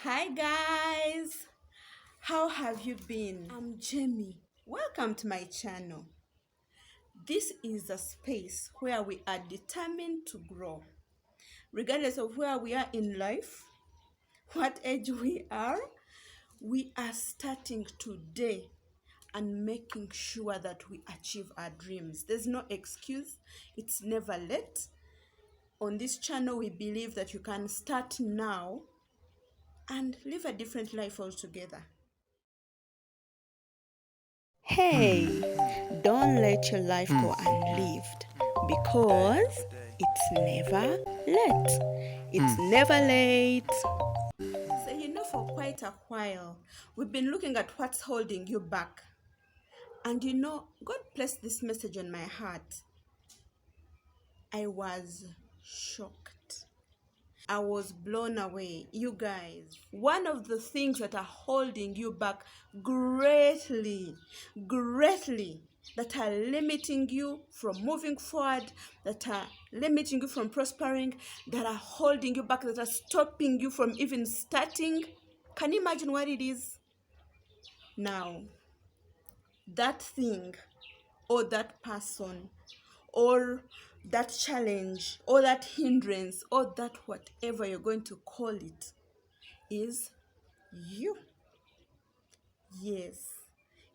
Hi guys, how have you been? I'm Jamie. Welcome to my channel. This is a space where we are determined to grow, regardless of where we are in life, what age we are starting today and making sure that we achieve our dreams. There's no excuse, it's never late. On this channel, we believe that you can start now and live a different life altogether. Hey, don't let your life go unlived because it's never late. It's never late. So, for quite a while, we've been looking at what's holding you back. And God placed this message on my heart. I was shocked. I was blown away. You guys, one of the things that are holding you back greatly, that are limiting you from moving forward, that are limiting you from prospering, that are holding you back, that are stopping you from even starting. Can you imagine what it is? Now, that thing or that person or that challenge or that hindrance or that whatever you're going to call it is you. Yes,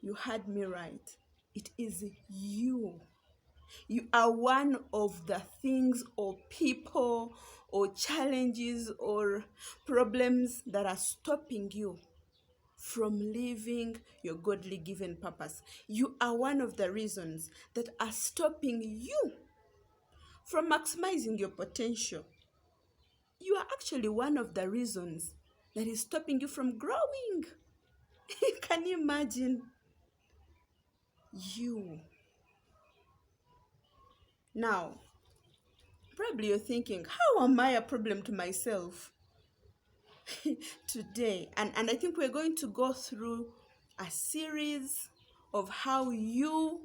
you heard me right. It is you. You are one of the things or people or challenges or problems that are stopping you from living your godly given purpose. You are one of the reasons that are stopping you from maximizing your potential. You are actually one of the reasons that is stopping you from growing. Can you imagine? You. Now, probably you're thinking, how am I a problem to myself? Today, and I think we're going to go through a series of how you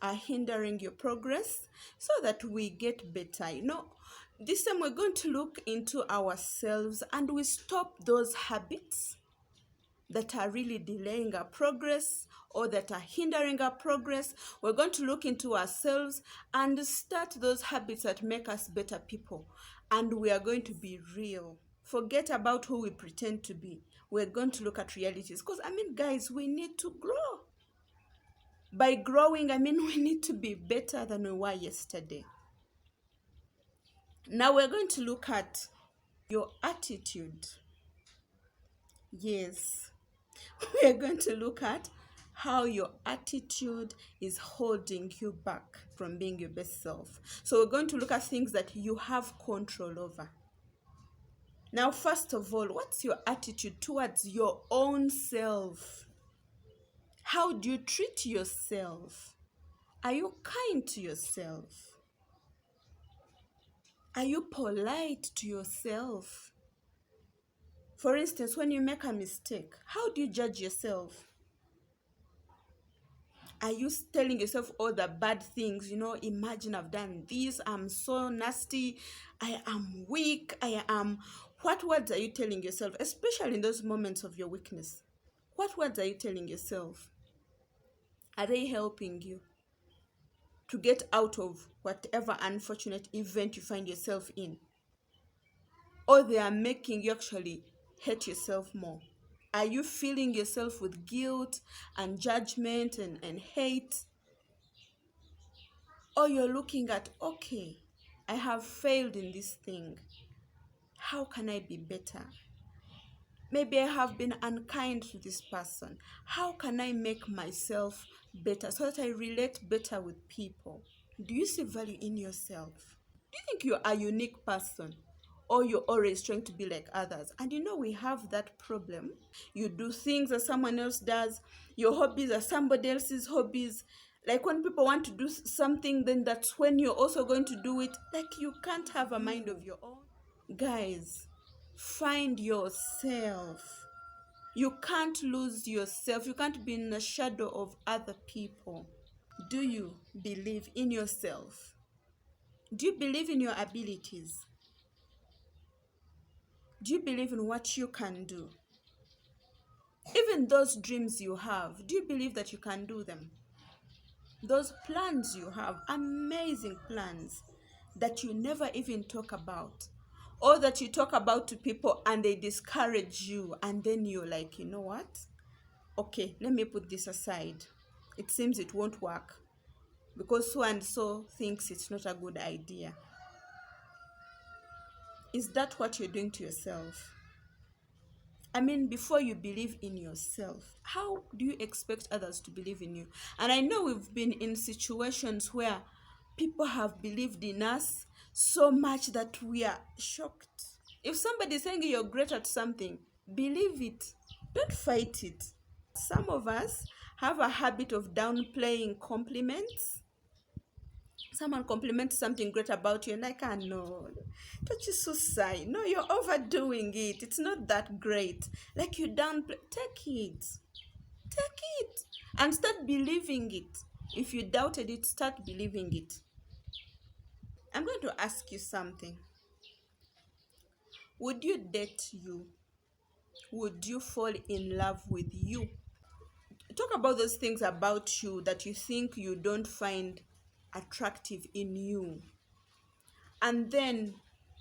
are hindering your progress so that we get better. This time we're going to look into ourselves and we stop those habits that are really delaying our progress or that are hindering our progress. We're going to look into ourselves and start those habits that make us better people. And we are going to be real. Forget about who we pretend to be. We're going to look at realities. Because, guys, we need to grow. By growing, we need to be better than we were yesterday. Now we're going to look at your attitude. Yes. We are going to look at how your attitude is holding you back from being your best self. So we're going to look at things that you have control over. Now, first of all, what's your attitude towards your own self? How do you treat yourself? Are you kind to yourself? Are you polite to yourself? For instance, when you make a mistake, how do you judge yourself? Are you telling yourself all the bad things? Imagine I've done this, I'm so nasty, I am weak, What words are you telling yourself, especially in those moments of your weakness? What words are you telling yourself? Are they helping you to get out of whatever unfortunate event you find yourself in? Or they are making you actually hate yourself more? Are you filling yourself with guilt and judgment and hate? Or you're looking at, okay, I have failed in this thing. How can I be better? Maybe I have been unkind to this person. How can I make myself better so that I relate better with people? Do you see value in yourself? Do you think you're a unique person? Or you're always trying to be like others? And we have that problem. You do things that someone else does. Your hobbies are somebody else's hobbies. Like when people want to do something, then that's when you're also going to do it. Like you can't have a mind of your own. Guys, find yourself. You can't lose yourself. You can't be in the shadow of other people. Do you believe in yourself? Do you believe in your abilities? Do you believe in what you can do? Even those dreams you have, do you believe that you can do them? Those plans you have, amazing plans that you never even talk about, or that you talk about to people and they discourage you, and then you're like, you know what? Okay, let me put this aside. It seems it won't work because so and so thinks it's not a good idea. Is that what you're doing to yourself? I mean, before you believe in yourself, how do you expect others to believe in you? And I know we've been in situations where people have believed in us so much that we are shocked. If somebody is saying you're great at something, believe it. Don't fight it. Some of us have a habit of downplaying compliments. Someone compliments something great about you and like, ah, no, don't you so sigh. No, you're overdoing it. It's not that great. Like you downplay. Take it. Take it. And start believing it. If you doubted it, start believing it. I'm going to ask you something. Would you date you? Would you fall in love with you? Talk about those things about you that you think you don't find attractive in you. And then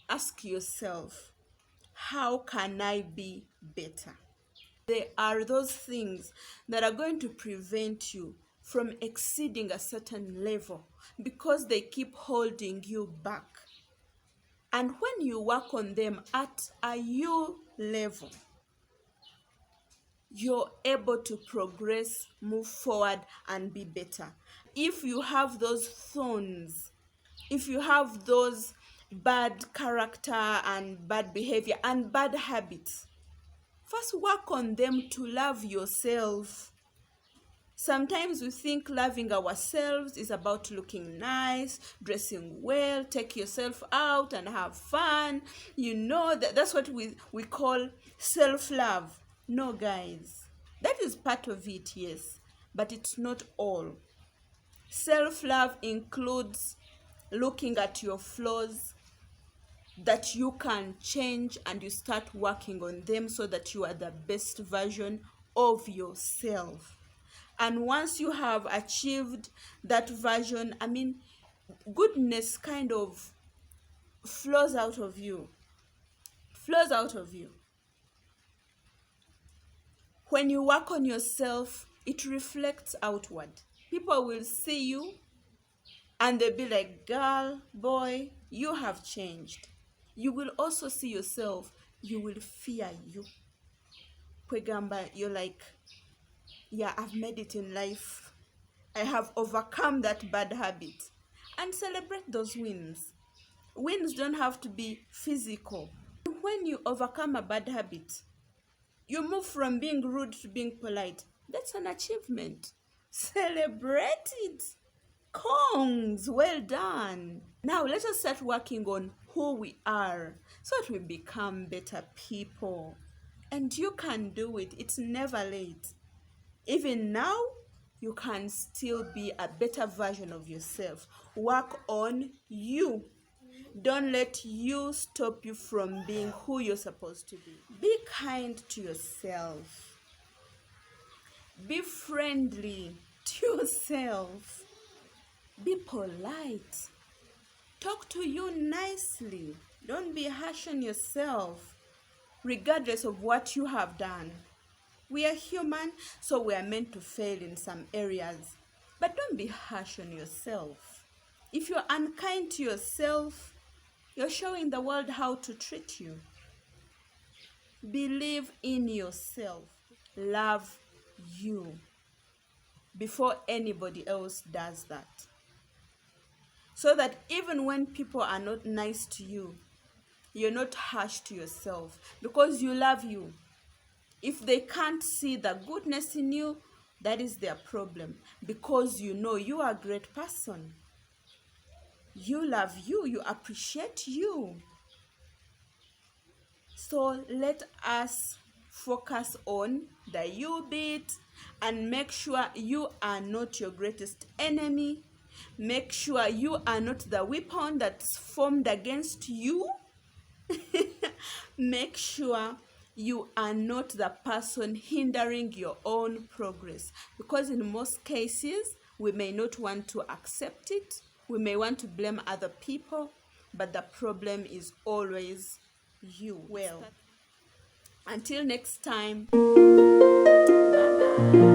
ask yourself, how can I be better? There are those things that are going to prevent you from exceeding a certain level because they keep holding you back. And when you work on them at a you level, you're able to progress, move forward, and be better. If you have those thorns, if you have those bad character and bad behavior and bad habits, first work on them to love yourself. Sometimes we think loving ourselves is about looking nice, dressing well, take yourself out and have fun. You know, that's what we call self-love. No, guys, that is part of it, yes, but it's not all. Self-love includes looking at your flaws that you can change and you start working on them so that you are the best version of yourself. And once you have achieved that version, I mean, goodness kind of flows out of you. Flows out of you. When you work on yourself, it reflects outward. People will see you and they'll be like, girl, boy, you have changed. You will also see yourself. You will fear you. Kwegamba, you're like, yeah, I've made it in life. I have overcome that bad habit. And celebrate those wins. Wins don't have to be physical. When you overcome a bad habit, you move from being rude to being polite. That's an achievement. Celebrate it. Kongs, well done. Now let us start working on who we are so that we become better people. And you can do it. It's never late. Even now, you can still be a better version of yourself. Work on you. Don't let you stop you from being who you're supposed to be. Be kind to yourself. Be friendly to yourself. Be polite. Talk to you nicely. Don't be harsh on yourself, regardless of what you have done. We are human, so we are meant to fail in some areas. But don't be harsh on yourself. If you're unkind to yourself, you're showing the world how to treat you. Believe in yourself. Love you before anybody else does that. So that even when people are not nice to you, you're not harsh to yourself because you love you. If they can't see the goodness in you, that is their problem because you know you are a great person. You love you, you appreciate you. So let us focus on the you bit and make sure you are not your greatest enemy. Make sure you are not the weapon that's formed against you. Make sure you are not the person hindering your own progress, because in most cases we may not want to accept it. We may want to blame other people, but the problem is always you. Well, until next time, bye bye.